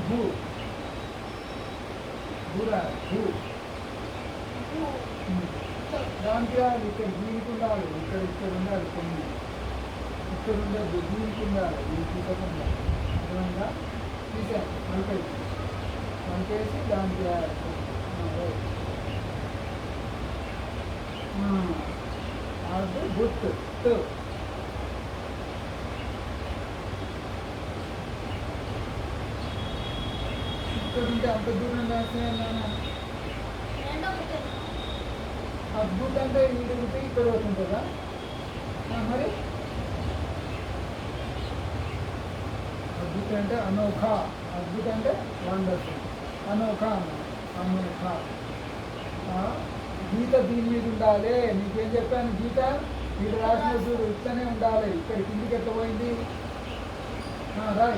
భూ భూరా భూ దానికి ఇక్కడ దీనికి ఉండాలి, ఇక్కడ ఉండాలి, కొన్ని ఇక్కడ ఉండదు, దీనికి ఉండాలి, దీనికి తీసుకోకుండా అర్థమైందా? తీసాను మనకేసి దానికి అది గుర్తు ఇక్కడ ఉంటే అంత దూరం రాసినా అద్భుత అంటే ఇంటికి ఇక్కడ అవుతుంటుందా మరి? అద్భుత అంటే అనోఖా, అద్భుత అంటే వండర్ఫుల్, అనోఖా అనోఖా. గీత దీని మీద ఉండాలి. నీకేం చెప్పాను? గీత మీరు రాసిన చూడు ఇట్లనే ఉండాలి. ఇక్కడ కిందికి ఎట్లా పోయింది? రాయ్